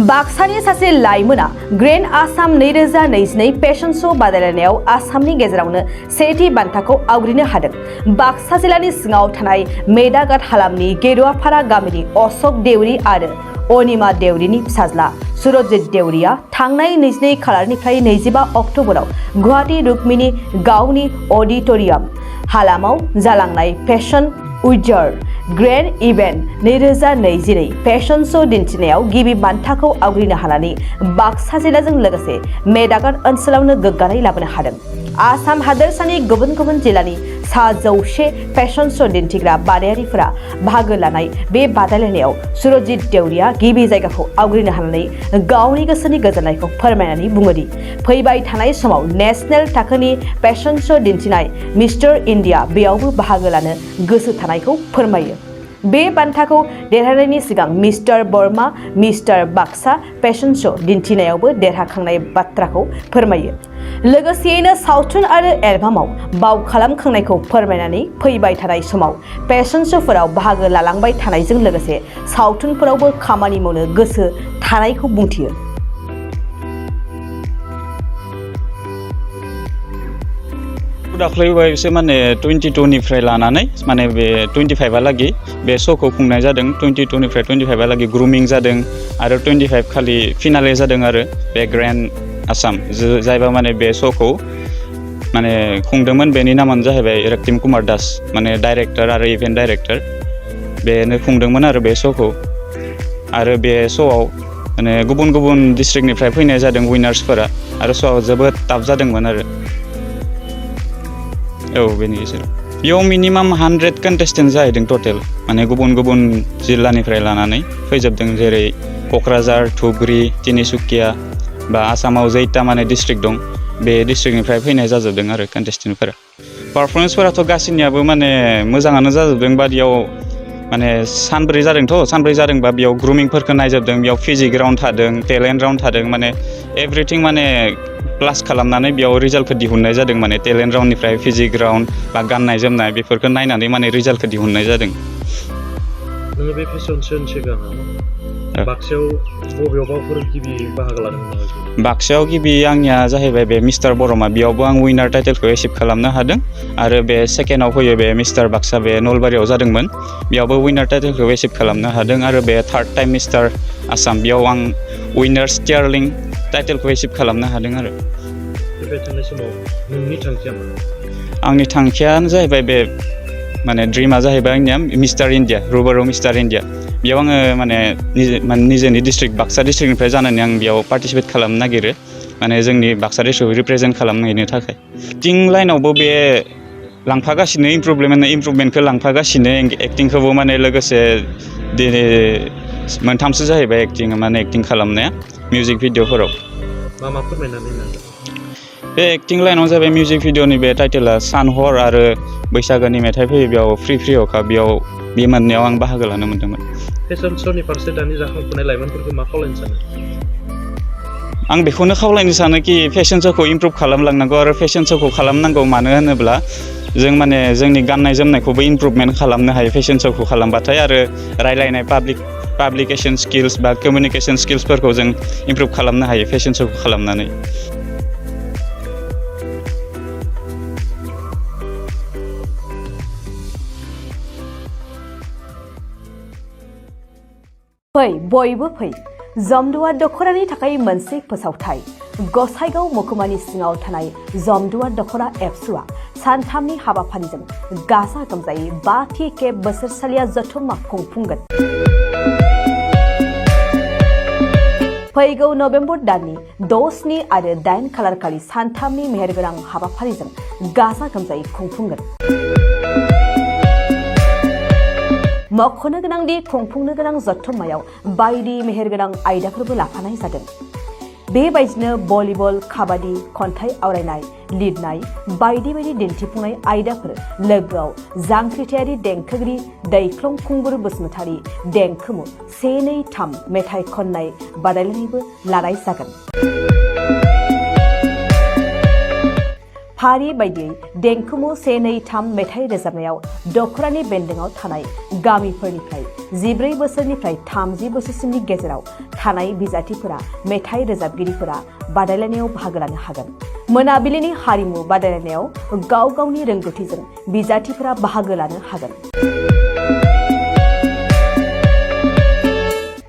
बाक्सानि सासे लाइमोना grand Assam 2022 fashion श' बादायलायनायाव आसामनि गेजेरावनो सेथि बान्थाखौ आवग्रिनो हादों। बाक्सा जिल्लानि सिङाव थानाय मेदाघाट हालामनि गेरुवापारा गामिनि अशक देउरि आरो अनिमा देउरिनि फिसाज्ला सुरजित देउरिया थांनाय 22 खालारनिफ्राय 25 अक्ट'बराव गुवाहाटी रुक्मिणी गावनि अडिट'रियाम हालामाव जालांनाय फेशन उइजार ग्रेन्ड इभेन्ट 2022 फेशन श' दिन्थिनायाव गिबि बान्थाखौ आवग्रिनो हानानै बाक्सा जिल्लाजों लोगोसे मेदाघाट ओनसोलावनो गोग्गानाय लाबोनो हादों। आसाम हादोरसानि गुबुन गुबुन जिल्लानि 100 फेशन श' दिन्थिग्रा बादायारिफोरा बाहागो लानाय बे बादायलायनायाव सुरजित देउरिया गिबि जायगाखौ आवग्रिनो हानानै गावनि गोसोनि गोजोननायखौ फोरमायनानै बुङोदि फैबाय थानाय समाव नेशनेल थाखोनि फेशन श' दिन्थिनाय मिस्टार इन्डिया बेयावबो बाहागो लानो गोसो थानायखौ फोरमायो। बे बान्थाखौ देरहानायनि सिगां मिस्टार बर्मा मिस्टार बाक्सा फेशन श' दिन्थिनायावबो देरहाखांनाय बाथ्राखौ फोरमायो। लोगोसेयैनो सावथुन आरो एलबामाव बाव खालामखांनायखौ फोरमायनानै फैबाय थानाय समाव फेशन श'फोराव बाहागो लालांबाय थानायजों लोगोसे सावथुनफोरावबो खामानि मावनो गोसो थानायखौ बुंथियो। दाख्लैबावैसो माने 22 निफ्राय लानानै माने बे 25 लागि बे श'खौ खुंनाय जादों। 22 निफ्राय 25 लागि ग्रुमिं जादों आरो 25 खालि फिनाले जादों आरो बे ग्रेन्ड आसाम जायबा माने बे श'खौ माने खुंदोंमोन। बेनि नामानो जाहैबाय रक्तिम कुमार दास माने डाइरेक्टर आरो इभेन्ट डाइरेक्टर बेनो खुंदोंमोन आरो बे श'खौ। आरो बे श'आव माने गुबुन गुबुन डिस्ट्रिक्टनिफ्राय फैनाय जादों विनार्सफोरा आरो श'आ जोबोद टाफ जादोंमोन आरो बेनि गेजेराव बेयाव मिनिमाम 100 कन्टेस्टेन्ट जाहैदों टटेल माने गुबुन गुबुन जिल्लानिफ्राय लानानै फैजोबदों जेरै क'क्राझार धुबुरी तिनिसुकिया बा आसामाव जैता माने डिस्ट्रिक्ट दं बे डिस्ट्रिक्टनिफ्राय फैनाय जाजोबदों आरो कन्टेस्टेन्टफोरा। पारफरमेन्सफोराथ' गासैनियाबो माने मोजाङानो जाजोबदों बादियाव माने सानब्रै जादोंबा बेयाव ग्रुमिंफोरखौ नायजोबदों बेयाव फिजिक राउन्ड थादों टेलेन्ट राउन्ड थादों माने एभ्रिथिं माने प्लास खालामनानै बेयाव रिजाल्टखौ दिहुननाय जादों माने टेलेन्ट राउन्डनिफ्राय फिजिक राउन्ड बा गाननाय जोमनाय बेफोरखौ नायनानै माने रिजाल्टखौ दिहुननाय जादों। नोङो बे फेशन श'नि सिगां बाक्सायाव बबेयावबाफोर गिबि बाहागो लादोंमोन नामा? बाक्सायाव गिबि आंनिया जाहैबाय बे मिस्टार बरमा बेयावबो आं विनार टाइटेलखौ एचिभ खालामनो हादों आरो बे सेकेन्डआव फैयो बे मिस्टार बाक्सा बे नलबारियाव जादोंमोन बेयावबो विनार टाइटेलखौ एचिभ खालामनो हादों आरो बे थार्ड टाइम मिस्टार आसाम बेयाव आं विनार स्टियारलिं टाइटेलखौ एचिभ खालामनो हादों आरो। फैबाय थानाय समाव नोंनि थांखिया मा? आंनि थांखियानो जाहैबाय बे माने ड्रिमा जाहैबाय आंनिया मिस्टार इन्डिया रुबाराव मिस्टार इन्डिया बेयाव आङो माने निजेनि डिस्ट्रिक्ट बाक्सा डिस्ट्रिक्टनिफ्राय जानानै आं बेयाव पार्टिसिपेट खालामनो नागिरो माने जोंनि बाक्सा डिस्ट्रिक्टखौ रिप्रेजेन्ट खालामनो थाखाय। एक्टिं लाइनावबो बे लांफागासिनो इमप्रुभमेन्टखौ लांफागासिनो एक्टिंखौबो माने लोगोसे दिनै मोनथामसो जाहैबाय एक्टिं खालामनाया मिउजिक भिडिअफोराव। मा फोरमायनानै होनांगोन? बे एक्टिं लाइनाव जाबाय मिउजिक भिडिअनि बे टाइटेला सान हर आरो बैसागोनि मेथाइ फैयो बेयाव फ्रि अखा बेयाव बे मोननायाव आं बाहागो लानो मोन्दोंमोन। फेशन श'नि फारसे दानि जाखांफुनाय लाइमोनफोरखौ मा खावलायनो सानो? आं बेखौनो खावलायनो सानो कि फेशन श'खौ इमप्रुभ खालामलांनांगौ आरो फेशन श'खौ खालामनांगौ मानो होनोब्ला जों माने जोंनि गाननाय जोमनायखौबो इमप्रुभमेन्ट खालामनो हायो फेशन श'खौ खालामबाथाय आरो रायलायनाय पाब्लिकेसन स्किल्स बा कमिउनिकेसन स्किल्सफोरखौ जों इमप्रुभ खालामनो हायो फेशन श'खौ खालामनानै। फै बयबो फै जमदुवा दख'रानि थाखाय मोनसे फोसावथाय गसाइगाव महकुमानि सिङाव थानाय जमदुवा दख'रा एबसुआ सानथामनि हाबाफारिजों गाजा गोमजायै 5थि खेब बोसोरसालिया जथुम्मा खुंफुंगोन। फैगौ नभेम्बर दाननि 6, 7 आरो 8 खालारखालि सानथामनि मेहेरगोनां हाबाफारिजों गाजा गोमजायै खुंफुंगोन। मख'नो गोनांदि खुंफुंनो गोनां जथुम्मायाव बायदि मेहेरगोनां आयदाफोरबो लाफानाय जादों। बेबायदिनो भलिबल, काबादि, खन्थाइ आवरायनाय, लिरनाय बायदि दिन्थिफुंनाय आयदाफोर लोगोआव जांख्रिथायारि देंखोगिरि दैख्लं खुंगुर बसुमतारी देंखोमु 1, 2, 3 मेथाइ खननाय बादायलायनायबो लानाय जागोन। फारि बायदियै देंखोमु 1, 2, 3 मेथाइ रोजाबनायाव दख'रानि बेन्दोंआव थानाय गामिफोरनिफ्राय 14 बोसोरनिफ्राय 30 बोसोरसिमनि गेजेराव थानाय बिजाथिफोरा मेथाइ रोजाबगिरिफोरा बादायलायनायाव बाहागो लानो हागोन। मोनाबिलिनि हारिमु बादायलायनायाव गाव गावनि रोंगौथिजों बिजाथिफोरा बाहागो लानो हागोन।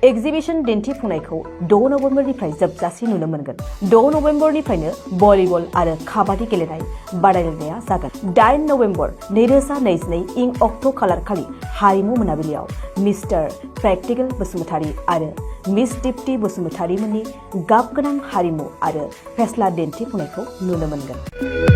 एक्जिबिशन दिन्थिफुंनायखौ 6 नबेम्बरनिफ्राय जोबजासिम नुनो मोनगोन। 6 नबेम्बरनिफ्रायनो भलिबल आरो काबादि गेलेनाय बादायलायनाया जागोन। 8 नबेम्बर 2022 इं अक्ट' खालार खालि हारिमु मोनाबिलियाव मिस्टार प्रेक्टिकेल बसुमतारी आरो मिस दीप्ति बसुमतारी मोननि गाबगोनां हारिमु आरो फेस्ला दिन्थिफुंनायखौ नुनो मोनगोन।